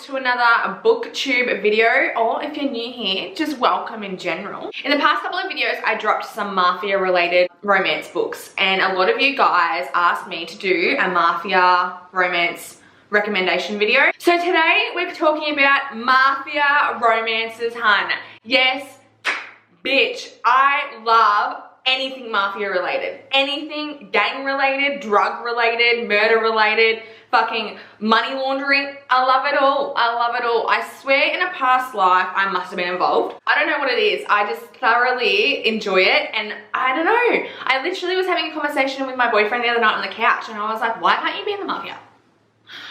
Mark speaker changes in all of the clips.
Speaker 1: to another booktube video, or if you're new here, just welcome in general. In the past couple of videos, I dropped some Mafia related romance books, and a lot of you guys asked me to do a Mafia romance recommendation video. So today we're talking about Mafia romances, hun. Yes, bitch, I love anything Mafia related. Anything gang related, drug related, murder related, fucking money laundering. I love it all. I love it all. I swear in a past life I must have been involved. I don't know what it is. I just thoroughly enjoy it, and I don't know. I literally was having a conversation with my boyfriend the other night on the couch, and I was like, why can't you be in the Mafia?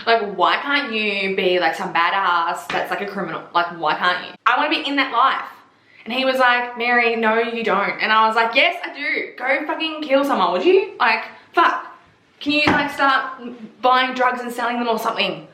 Speaker 1: Like, why can't you be like some badass that's like a criminal? Like, why can't you? I want to be in that life. And he was like, Mary, no you don't. And I was like, yes I do. Go fucking kill someone, would you? Like, fuck. Can you like start buying drugs and selling them or something?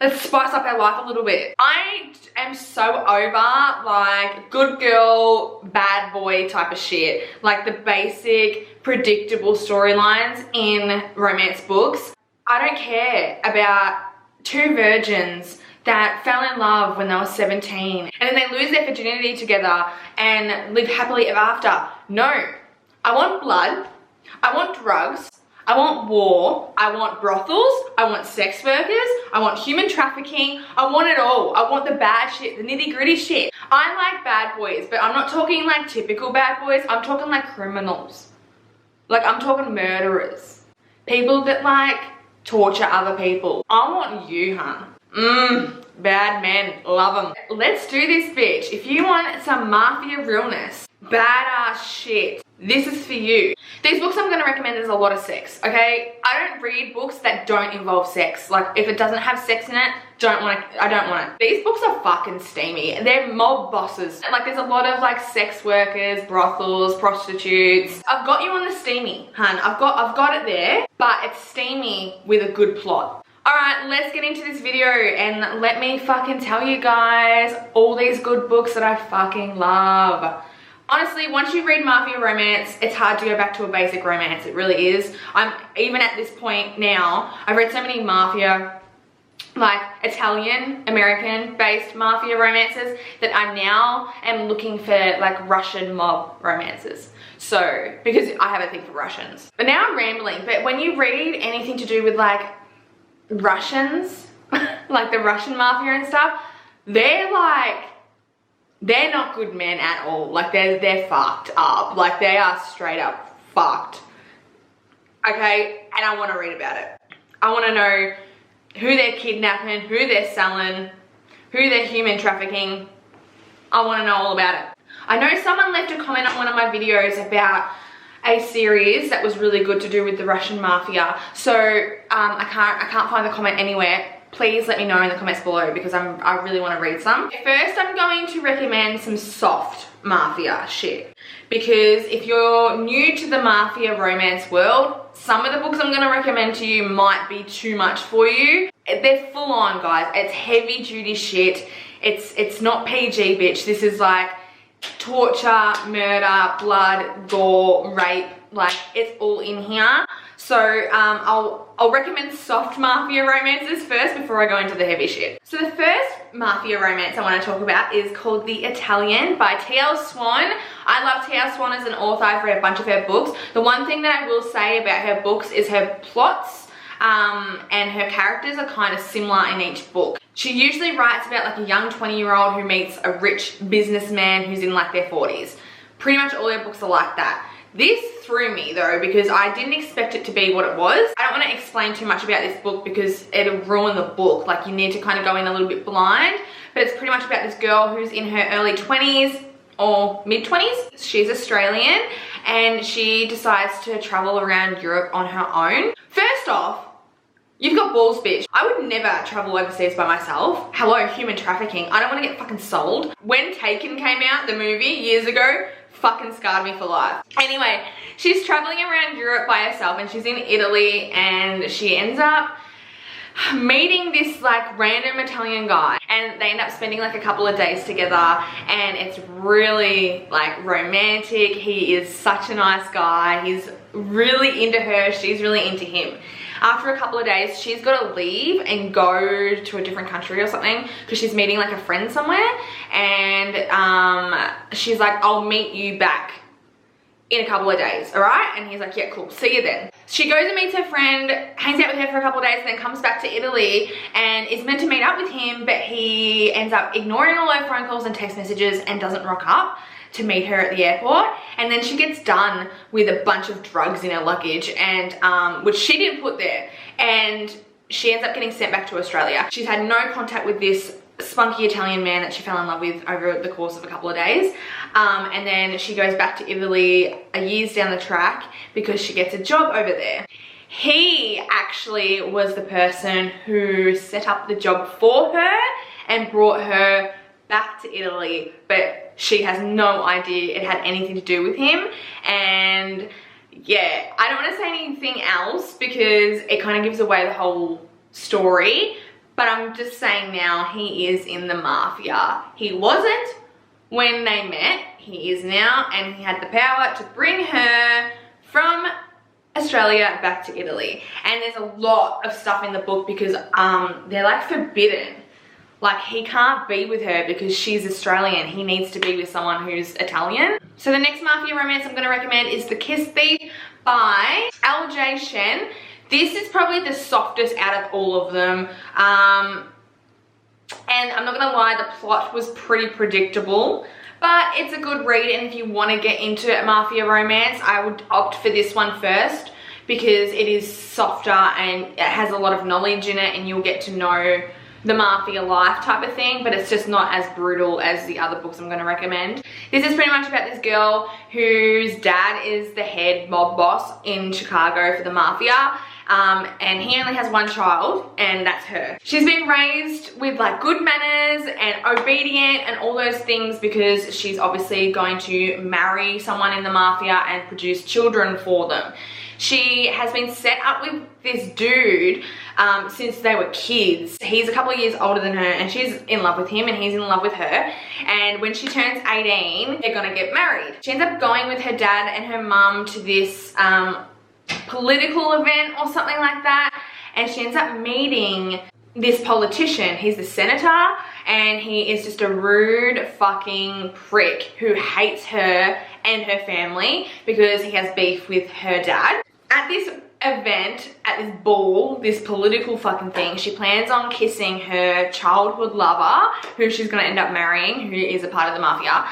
Speaker 1: Let's spice up our life a little bit. I am so over like good girl, bad boy type of shit. Like the basic, predictable storylines in romance books. I don't care about two virgins that fell in love when they were 17 and then they lose their virginity together and live happily ever after. No. I want blood. I want drugs. I want war. I want brothels. I want sex workers. I want human trafficking. I want it all. I want the bad shit, the nitty gritty shit. I like bad boys, but I'm not talking like typical bad boys. I'm talking like criminals. Like, I'm talking murderers. People that like torture other people. I want you, hun. Bad men, love them. Let's do this, bitch. If you want some Mafia realness, badass shit, this is for you. These books I'm gonna recommend, there's a lot of sex, okay? I don't read books that don't involve sex. Like, if it doesn't have sex in it, I don't want it. These books are fucking steamy. They're mob bosses. Like, there's a lot of like sex workers, brothels, prostitutes. I've got you on the steamy, hun. I've got it there, but it's steamy with a good plot. Alright, let's get into this video and let me fucking tell you guys all these good books that I fucking love. Honestly, once you read Mafia romance, it's hard to go back to a basic romance. It really is. I'm even at this point now, I've read so many Mafia, like Italian, American-based Mafia romances that I now am looking for like Russian mob romances. So, because I have a thing for Russians. But now I'm rambling, but when you read anything to do with like Russians, like the Russian Mafia and stuff, they're not good men at all. Like they're fucked up. Like they are straight up fucked. Okay, and I want to read about it. I want to know who they're kidnapping, who they're selling, who they're human trafficking. I want to know all about it. I know someone left a comment on one of my videos about a series that was really good to do with the Russian Mafia. So I can't find the comment anywhere. Please let me know in the comments below because I really want to read some. First, I'm going to recommend some soft Mafia shit, because if you're new to the Mafia romance world, some of the books I'm going to recommend to you might be too much for you. They're full on, guys. It's heavy duty shit. It's not PG, bitch. This is like torture, murder, blood, gore, rape. Like, it's all in here. So I'll recommend soft Mafia romances first before I go into the heavy shit. So the first Mafia romance I want to talk about is called The Italian by T.L. Swan. I love T.L. Swan as an author. I've read a bunch of her books. The one thing that I will say about her books is her plots and her characters are kind of similar in each book. She usually writes about like a young 20-year-old who meets a rich businessman who's in like their 40s. Pretty much all her books are like that. This threw me though, because I didn't expect it to be what it was. I don't want to explain too much about this book because it'll ruin the book. Like, you need to kind of go in a little bit blind. But it's pretty much about this girl who's in her early 20s or mid-20s. She's Australian and she decides to travel around Europe on her own. First off, you've got balls, bitch. I would never travel overseas by myself. Hello, human trafficking. I don't want to get fucking sold. When Taken came out, the movie, years ago, fucking scarred me for life. Anyway, she's traveling around Europe by herself and she's in Italy and she ends up meeting this like random Italian guy and they end up spending like a couple of days together and it's really like romantic. He is such a nice guy. He's really into her. She's really into him. After a couple of days, she's got to leave and go to a different country or something because she's meeting like a friend somewhere. And she's like, I'll meet you back in a couple of days, all right? And he's like, yeah, cool, see you then. She goes and meets her friend, hangs out with her for a couple of days, and then comes back to Italy and is meant to meet up with him, but he ends up ignoring all her phone calls and text messages and doesn't rock up to meet her at the airport. And then she gets done with a bunch of drugs in her luggage, and which she didn't put there, and she ends up getting sent back to Australia. She's had no contact with this spunky Italian man that she fell in love with over the course of a couple of days, and then she goes back to Italy a years down the track because she gets a job over there. He actually was the person who set up the job for her and brought her back to Italy, but she has no idea it had anything to do with him. And yeah, I don't want to say anything else because it kind of gives away the whole story, but I'm just saying now he is in the mafia. He wasn't when they met, he is now, and he had the power to bring her from Australia back to Italy. And there's a lot of stuff in the book because they're like forbidden. Like, he can't be with her because she's Australian. He needs to be with someone who's Italian. So the next mafia romance I'm going to recommend is The Kiss Thief by LJ Shen. This is probably the softest out of all of them. And I'm not going to lie, the plot was pretty predictable, but it's a good read. And if you want to get into mafia romance, I would opt for this one first because it is softer and it has a lot of knowledge in it, and you'll get to know the mafia life type of thing, but it's just not as brutal as the other books I'm going to recommend. This is pretty much about this girl whose dad is the head mob boss in Chicago for the mafia, and he only has one child, and that's her. She's been raised with like good manners and obedient and all those things because she's obviously going to marry someone in the mafia and produce children for them. She has been set up with this dude since they were kids. He's a couple of years older than her, and she's in love with him and he's in love with her. And when she turns 18, they're gonna get married. She ends up going with her dad and her mum to this political event or something like that. And she ends up meeting this politician. He's the senator, and he is just a rude fucking prick who hates her and her family because he has beef with her dad. At this event, at this ball, this political fucking thing, she plans on kissing her childhood lover, who she's gonna end up marrying, who is a part of the mafia.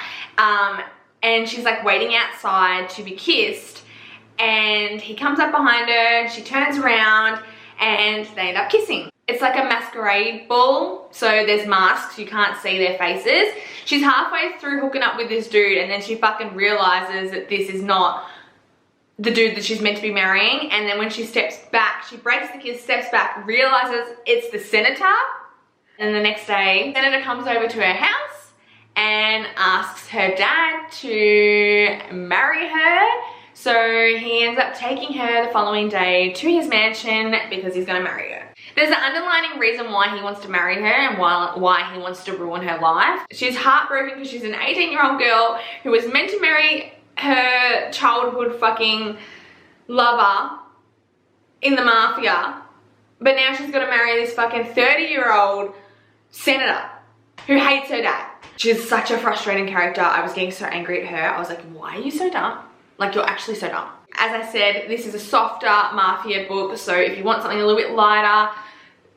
Speaker 1: And she's like waiting outside to be kissed, and he comes up behind her, she turns around, and they end up kissing. It's like a masquerade ball, so there's masks, you can't see their faces. She's halfway through hooking up with this dude, and then she fucking realizes that this is not the dude that she's meant to be marrying. And then when she steps back, she breaks the kiss, steps back, realizes it's the senator. And the next day, the senator comes over to her house and asks her dad to marry her. So he ends up taking her the following day to his mansion because he's gonna marry her. There's an underlining reason why he wants to marry her and why he wants to ruin her life. She's heartbroken because she's an 18-year-old girl who was meant to marry her childhood fucking lover in the mafia, but now she's got to marry this fucking 30-year-old senator who hates her dad. She's such a frustrating character. I was getting so angry at her. I was like, why are you so dumb? Like, you're actually so dumb. As I said, this is a softer mafia book, so if you want something a little bit lighter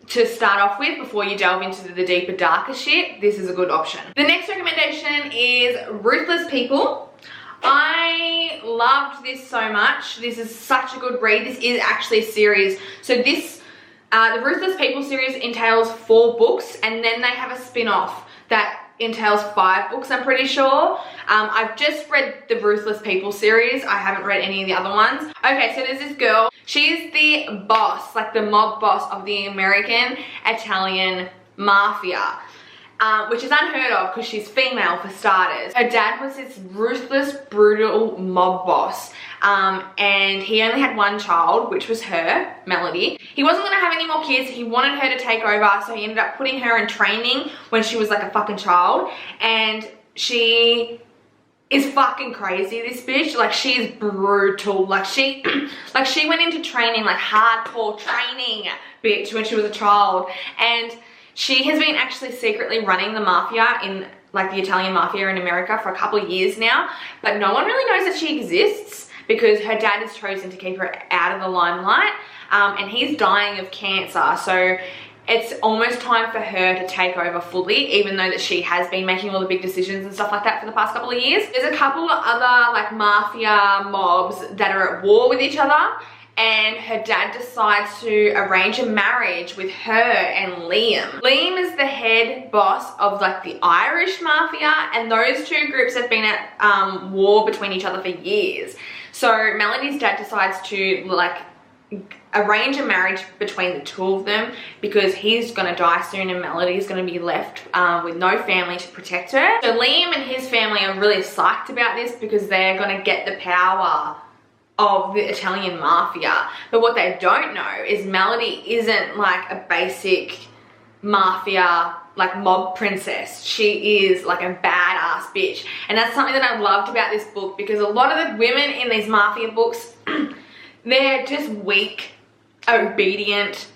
Speaker 1: to start off with before you delve into the deeper, darker shit, this is a good option. The next recommendation is Ruthless People. I loved this so much. This is such a good read. This is actually a series. So this, the Ruthless People series entails 4 books, and then they have a spin-off that entails 5 books, I'm pretty sure. I've just read the Ruthless People series. I haven't read any of the other ones. Okay, so there's this girl. She's the boss, like the mob boss of the American Italian Mafia. Which is unheard of because she's female for starters. Her dad was this ruthless, brutal mob boss, and he only had one child, which was her, Melody. He wasn't gonna have any more kids. He wanted her to take over, so he ended up putting her in training when she was like a fucking child, and she is fucking crazy, this bitch. Like, she's brutal. Like, she went into training, like hardcore training, bitch, when she was a child. And she has been actually secretly running the mafia in, like, the Italian mafia in America for a couple of years now. But no one really knows that she exists because her dad has chosen to keep her out of the limelight. And he's dying of cancer. So it's almost time for her to take over fully, even though that she has been making all the big decisions and stuff like that for the past couple of years. There's a couple of other, like, mafia mobs that are at war with each other, and her dad decides to arrange a marriage with her and Liam. Liam is the head boss of, like, the Irish mafia, and those two groups have been at war between each other for years. So Melody's dad decides to, like, arrange a marriage between the two of them because he's gonna die soon and Melody's gonna be left with no family to protect her. So Liam and his family are really psyched about this because they're gonna get the power of the Italian mafia. But what they don't know is Melody isn't like a basic mafia, like, mob princess. She is like a badass bitch. And that's something that I loved about this book, because a lot of the women in these mafia books they're just weak, obedient,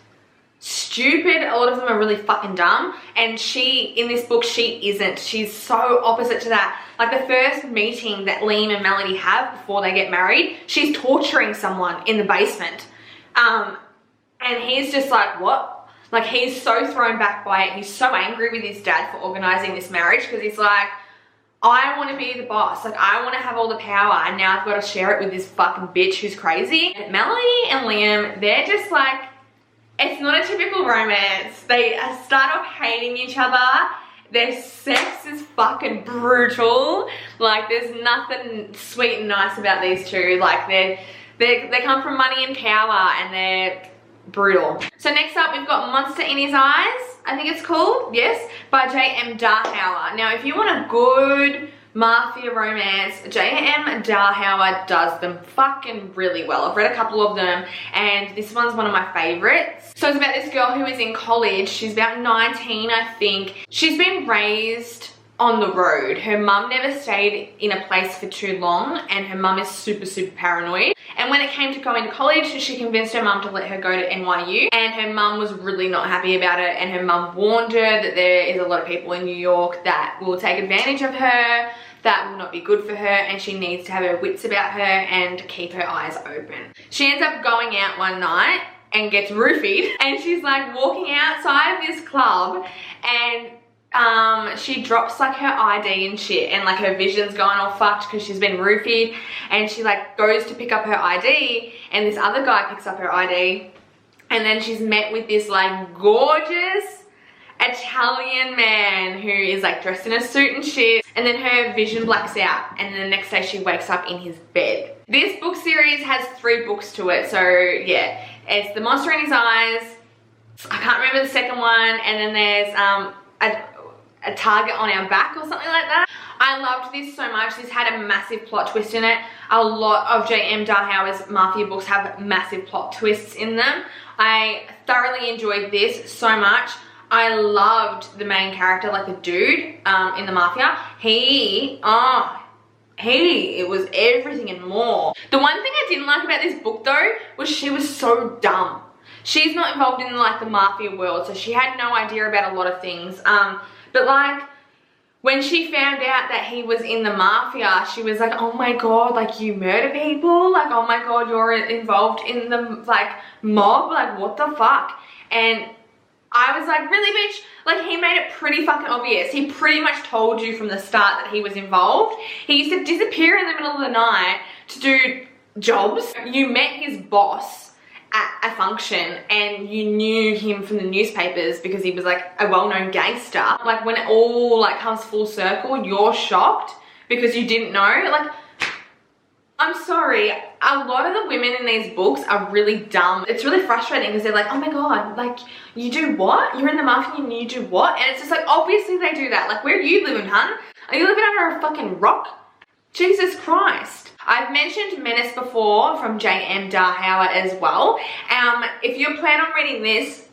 Speaker 1: stupid. A lot of them are really fucking dumb. And she, in this book, she isn't. She's so opposite to that. Like, the first meeting that Liam and Melody have before they get married, she's torturing someone in the basement. And he's just like, what? Like, he's so thrown back by it. He's so angry with his dad for organizing this marriage because he's like, I want to be the boss. Like, I want to have all the power, and now I've got to share it with this fucking bitch who's crazy. And Melody and Liam, they're just like, it's not a typical romance. They start off hating each other. Their sex is fucking brutal. Like, there's nothing sweet and nice about these two. Like, they come from money and power, and they're brutal. So next up, we've got Monster in His Eyes, I think it's called, yes, by J.M. Darhower. Now, if you want a good mafia romance, J.M. Darhower does them fucking really well. I've read a couple of them, and this one's one of my favorites. So it's about this girl who is in college. She's about 19, I think. She's been raised on the road. Her mum never stayed in a place for too long, and her mum is super, super paranoid. And when it came to going to college, she convinced her mum to let her go to NYU, and her mum was really not happy about it, and her mum warned her that there is a lot of people in New York that will take advantage of her, that will not be good for her, and she needs to have her wits about her and keep her eyes open. She ends up going out one night and gets roofied, and she's like walking outside of this club, and she drops like her ID and shit, and like her vision's going all fucked because she's been roofied, and she like goes to pick up her ID, and this other guy picks up her ID, and then she's met with this like gorgeous Italian man who is like dressed in a suit and shit, and then her vision blacks out, and then the next day she wakes up in his bed. This book series has 3 books to it, so yeah, it's The Monster in His Eyes, I can't remember the second one, and then there's a Target on Our Back or something like that. I loved this so much. This had a massive plot twist in it. A lot of J.M. Darhower's mafia books have massive plot twists in them. I thoroughly enjoyed this so much. I loved the main character, like the dude in the mafia. It was everything and more. The one thing I didn't like about this book though was she was so dumb. She's not involved in like the mafia world, so she had no idea about a lot of things. But like, when she found out that he was in the mafia, she was like, oh my god, like you murder people? Like, oh my god, you're involved in the like mob? Like, what the fuck? And I was like, really, bitch? Like, he made it pretty fucking obvious. He pretty much told you from the start that he was involved. He used to disappear in the middle of the night to do jobs. You met his boss at a function and you knew him from the newspapers because he was like a well-known gangster. Like, when it all like comes full circle, you're shocked because you didn't know. Like, I'm sorry, a lot of the women in these books are really dumb. It's really frustrating because they're like, oh my god, like, you do what? You're in the mafia and you do what? And it's just like, obviously they do that. Like, where are you living, hun? Are you living under a fucking rock? Jesus Christ. I've mentioned Menace before from J.M. Darhower as well. If you plan on reading this,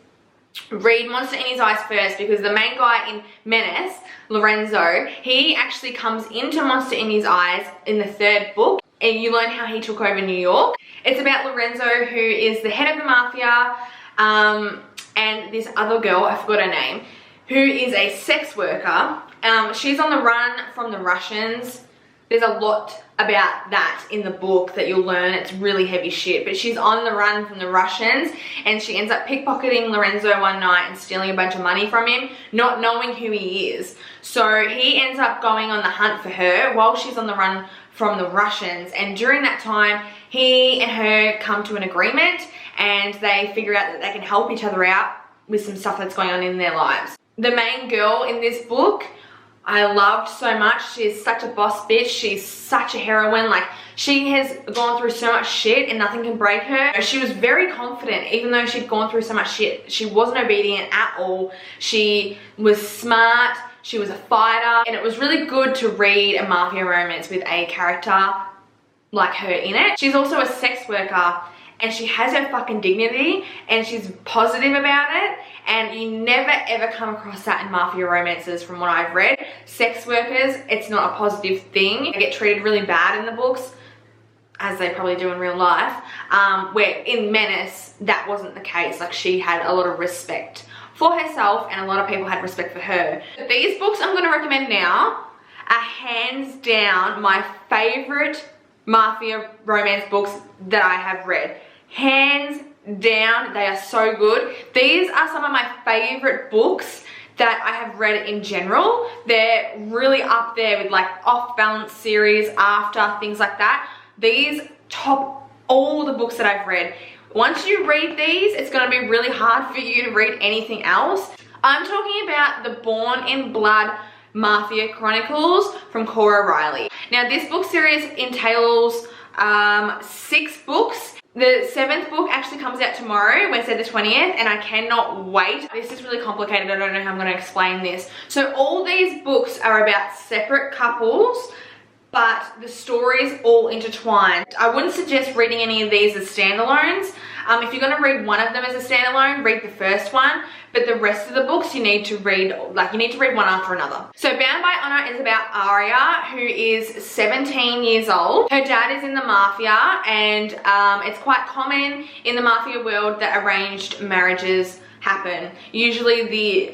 Speaker 1: read Monster in His Eyes first, because the main guy in Menace, Lorenzo, he actually comes into Monster in His Eyes in the 3rd book, and you learn how he took over New York. It's about Lorenzo, who is the head of the Mafia, and this other girl, I forgot her name, who is a sex worker. She's on the run from the Russians. There's a lot about that in the book that you'll learn. It's really heavy shit, but she's on the run from the Russians, and she ends up pickpocketing Lorenzo one night and stealing a bunch of money from him, not knowing who he is. So he ends up going on the hunt for her while she's on the run from the Russians, and during that time he and her come to an agreement, and they figure out that they can help each other out with some stuff that's going on in their lives. The main girl in this book I loved so much. She's such a boss bitch. She's such a heroine. Like, she has gone through so much shit and nothing can break her. She was very confident even though she'd gone through so much shit. She wasn't obedient at all. She was smart. She was a fighter. And it was really good to read a Mafia romance with a character like her in it. She's also a sex worker, and she has her fucking dignity, and she's positive about it, and you never ever come across that in Mafia romances from what I've read. Sex workers, it's not a positive thing. They get treated really bad in the books, as they probably do in real life, where in Menace, that wasn't the case. Like, she had a lot of respect for herself, and a lot of people had respect for her. But these books I'm gonna recommend now are hands down my favorite Mafia romance books that I have read. Hands down, they are so good. These are some of my favorite books that I have read in general. They're really up there with like Off Balance series, After, things like that. These top all the books that I've read. Once you read these, it's going to be really hard for you to read anything else. I'm talking about the Born in Blood Mafia Chronicles from Cora Reilly. Now, this book series entails 6 books. The 7th book actually comes out tomorrow, Wednesday the 20th, and I cannot wait. This is really complicated. I don't know how I'm going to explain this. So all these books are about separate couples, but the stories all intertwined. I wouldn't suggest reading any of these as standalones. If you're going to read one of them as a standalone, read the first one, but the rest of the books you need to read, like, you need to read one after another. So Bound by Honor is about Aria, who is 17 years old. Her dad is in the Mafia, and it's quite common in the Mafia world that arranged marriages happen. Usually the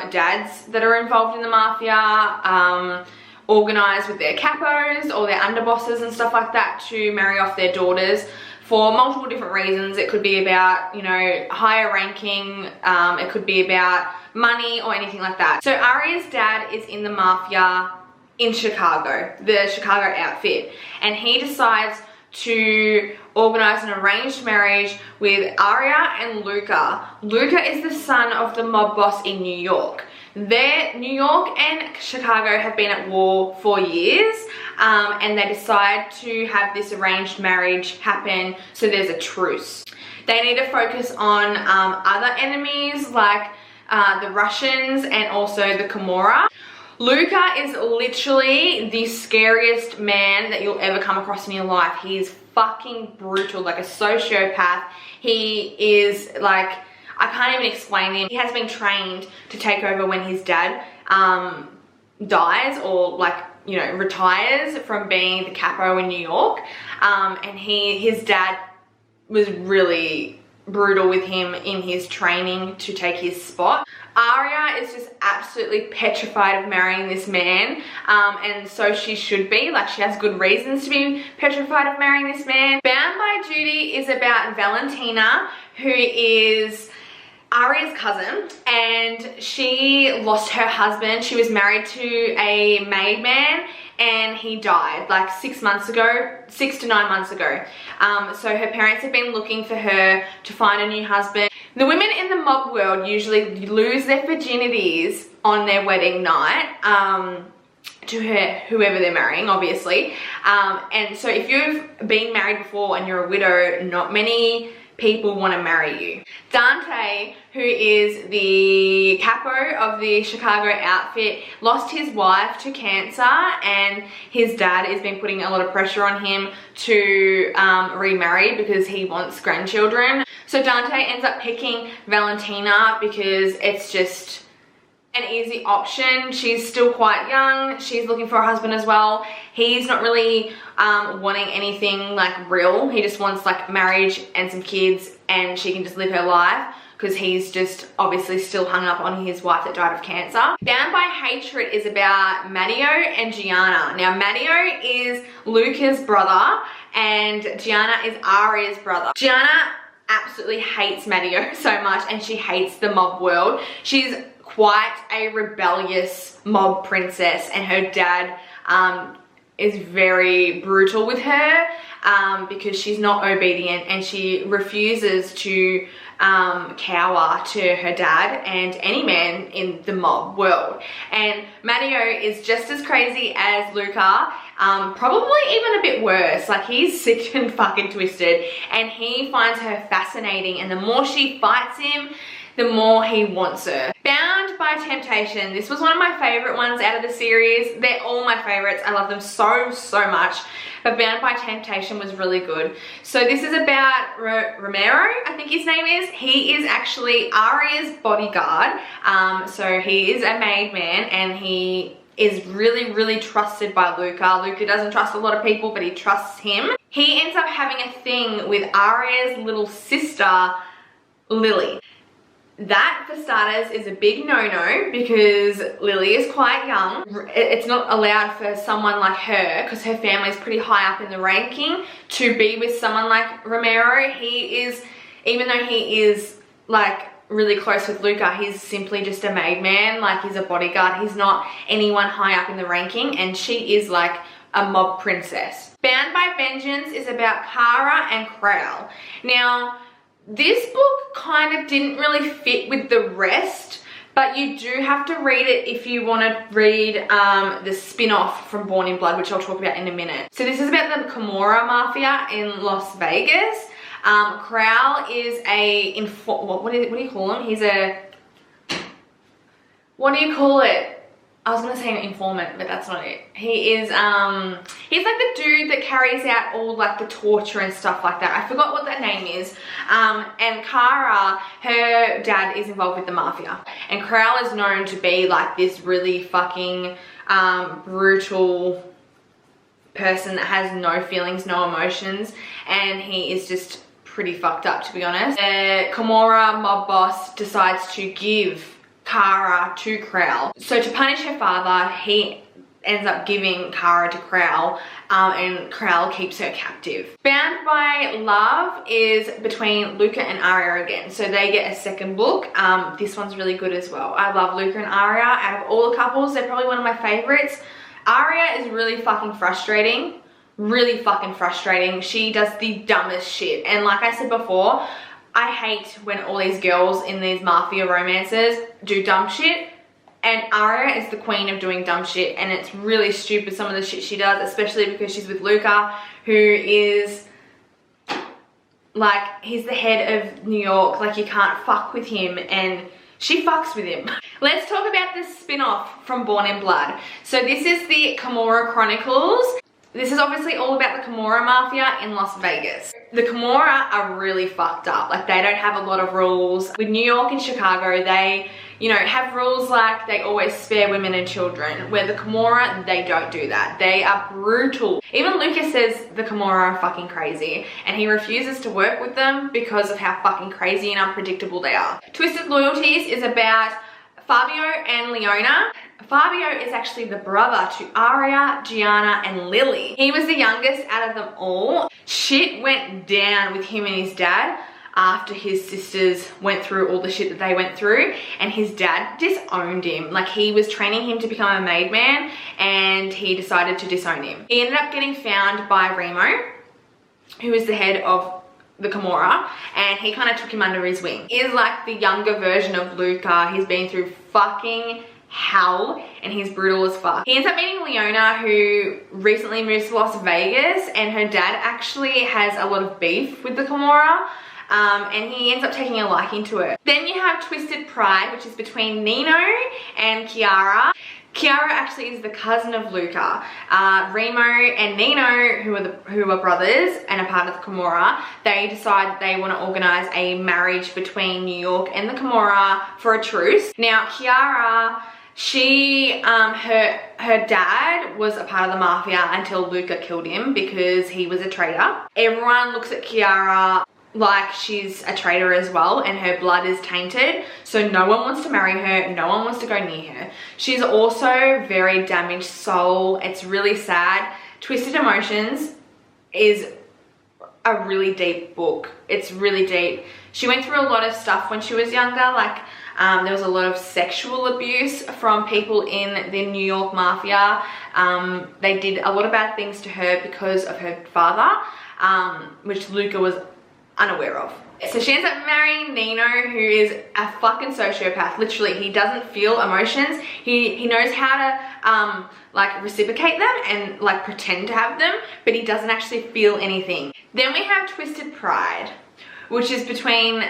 Speaker 1: dads that are involved in the Mafia organize with their capos or their underbosses and stuff like that to marry off their daughters for multiple different reasons. It could be about, you know, higher ranking, it could be about money or anything like that. So Aria's dad is in the Mafia in Chicago, the Chicago outfit, and he decides to organize an arranged marriage with Aria and Luca. Luca is the son of the mob boss in New York. New York and Chicago have been at war for years, and they decide to have this arranged marriage happen, so there's a truce. They need to focus on other enemies like the Russians and also the Camorra. Luca is literally the scariest man that you'll ever come across in your life. He's fucking brutal, like a sociopath. He is like, I can't even explain him. He has been trained to take over when his dad dies or, like, you know, retires from being the capo in New York. And his dad was really brutal with him in his training to take his spot. Aria is just absolutely petrified of marrying this man, and so she should be. Like, she has good reasons to be petrified of marrying this man. Bound by Duty is about Valentina, who is Aria's cousin, and she lost her husband. She was married to a made man, and he died like 6 months ago, 6 to 9 months ago. So her parents have been looking for her to find a new husband. The women in the mob world usually lose their virginities on their wedding night to whoever they're marrying, obviously. And so if you've been married before and you're a widow, not many people want to marry you. Dante, who is the capo of the Chicago outfit, lost his wife to cancer, and his dad has been putting a lot of pressure on him to remarry because he wants grandchildren. So Dante ends up picking Valentina because it's just an easy option. She's still quite young. She's looking for a husband as well. He's not really wanting anything like real. He just wants like marriage and some kids, and she can just live her life because he's just obviously still hung up on his wife that died of cancer. Bound by Hatred is about Matteo and Gianna. Now Matteo is Luca's brother and Gianna is Aria's brother. Gianna absolutely hates Matteo so much, and she hates the mob world. She's quite a rebellious mob princess, and her dad is very brutal with her because she's not obedient, and she refuses to cower to her dad and any man in the mob world. And Matteo is just as crazy as Luca, probably even a bit worse. Like, he's sick and fucking twisted, and he finds her fascinating, and the more she fights him, the more he wants her. Bound by Temptation. This was one of my favorite ones out of the series. They're all my favorites. I love them so much. But Bound by Temptation was really good. So this is about Romero, I think his name is. He is actually Aria's bodyguard. So he is a made man, and he is really trusted by Luca. Luca doesn't trust a lot of people, but he trusts him. He ends up having a thing with Aria's little sister, Lily. That, for starters, is a big no-no because Lily is quite young. It's not allowed for someone like her, because her family is pretty high up in the ranking, to be with someone like Romero. He is, even though he is like really close with Luca, he's simply just a made man. Like, he's a bodyguard. He's not anyone high up in the ranking, and she is like a mob princess. Bound by Vengeance is about Cora and Crowell. Now, this book kind of didn't really fit with the rest, but you do have to read it if you want to read the spin-off from Born in Blood, which I'll talk about in a minute. So this is about the Camorra Mafia in Las Vegas. Crowell is a, what do you call him? He's a, what do you call it? I was gonna say an informant, but that's not it. He is, he's like the dude that carries out all like the torture and stuff like that. I forgot what that name is. And Cora, her dad is involved with the Mafia. And Crowell is known to be like this really fucking brutal person that has no feelings, no emotions. And he is just pretty fucked up, to be honest. The Camorra mob boss decides to give Cora to Crowell. So to punish her father, he ends up giving Cora to Crowell, and Crowell keeps her captive. Bound by Love is between Luca and Aria again. So they get a second book. This one's really good as well. I love Luca and Aria. Out of all the couples, they're probably one of my favorites. Aria is really fucking frustrating. Really fucking frustrating. She does the dumbest shit. And like I said before, I hate when all these girls in these mafia romances do dumb shit, and Aria is the queen of doing dumb shit, and it's really stupid some of the shit she does, especially because she's with Luca, who is like, he's the head of New York, like you can't fuck with him, and she fucks with him. Let's talk about this spin-off from Born in Blood. So this is the Camorra Chronicles. This is obviously all about the Camorra Mafia in Las Vegas. The Camorra are really fucked up. Like, they don't have a lot of rules. With New York and Chicago, they, you know, have rules like they always spare women and children. Where the Camorra, they don't do that. They are brutal. Even Lucas says the Camorra are fucking crazy, and he refuses to work with them because of how fucking crazy and unpredictable they are. Twisted Loyalties is about Fabio and Leona. Fabio is actually the brother to Aria, Gianna, and Lily. He was the youngest out of them all. Shit went down with him and his dad after his sisters went through all the shit that they went through, and his dad disowned him. Like, he was training him to become a made man, and he decided to disown him. He ended up getting found by Remo, who is the head of the Camorra, and he kind of took him under his wing. He is like the younger version of Luca. He's been through fucking hell, and he's brutal as fuck. He ends up meeting Leona, who recently moved to Las Vegas, and her dad actually has a lot of beef with the Camorra. and he ends up taking a liking to her. Then you have Twisted Pride, which is between Nino and Kiara. Kiara actually is the cousin of Luca. Remo and Nino, who are brothers and a part of the Camorra, they decide that they want to organize a marriage between New York and the Camorra for a truce. Now, Kiara, she, her dad was a part of the Mafia until Luca killed him because he was a traitor. Everyone looks at Kiara like she's a traitor as well, and her blood is tainted, so no one wants to marry her, no one wants to go near her. She's also very damaged soul. It's really sad. Twisted Emotions is a really deep book. It's really deep. She went through a lot of stuff when she was younger, like there was a lot of sexual abuse from people in the New York Mafia. They did a lot of bad things to her because of her father, which Luca was unaware of. So she ends up marrying Nino, who is a fucking sociopath. Literally, he doesn't feel emotions. He knows how to like reciprocate them and like pretend to have them, but he doesn't actually feel anything. Then we have Twisted Pride, which is between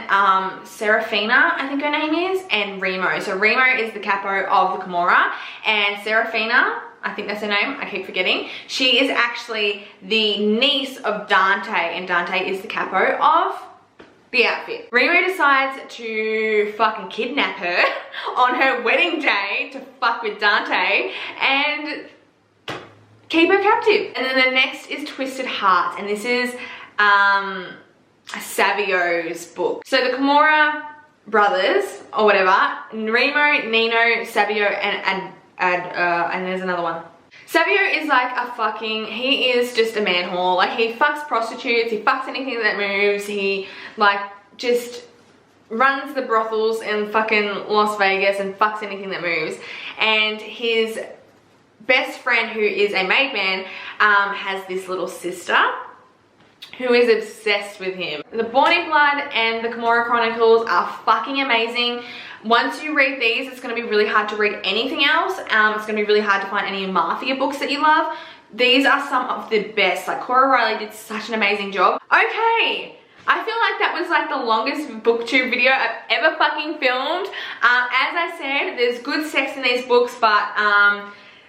Speaker 1: Serafina, I think her name is, and Remo. So Remo is the capo of the Camorra, and Serafina, I think that's her name, I keep forgetting, she is actually the niece of Dante, and Dante is the capo of the outfit. Remo decides to fucking kidnap her on her wedding day to fuck with Dante and keep her captive. And then the next is Twisted Hearts, and this is Savio's book. So the Camorra brothers, or whatever, Remo, Nino, Savio, and there's another one. Savio is like a fucking, he is just a man whore. Like, he fucks prostitutes, he fucks anything that moves, he like just runs the brothels in fucking Las Vegas and fucks anything that moves. And his best friend, who is a maid man, has this little sister who is obsessed with him. The Born in Blood and the Camorra Chronicles are fucking amazing. Once you read these, it's going to be really hard to read anything else. It's going to be really hard to find any Mafia books that you love. These are some of the best. Like, Cora Reilly did such an amazing job. Okay, I feel like that was like the longest booktube video I've ever fucking filmed. As I said, there's good sex in these books, but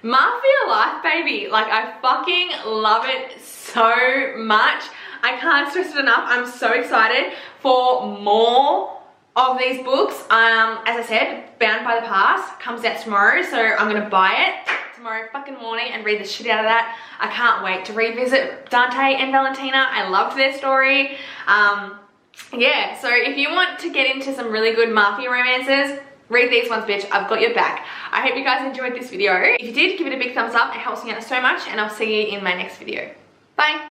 Speaker 1: Mafia life, baby. Like, I fucking love it so much. I can't stress it enough. I'm so excited for more of these books. As I said, Bound by the Past comes out tomorrow, so I'm gonna buy it tomorrow fucking morning and read the shit out of that. I can't wait to revisit Dante and Valentina. I loved their story. Yeah, so if you want to get into some really good Mafia romances, read these ones, bitch. I've got your back. I hope you guys enjoyed this video. If you did, give it a big thumbs up. It helps me out so much, and I'll see you in my next video. Bye.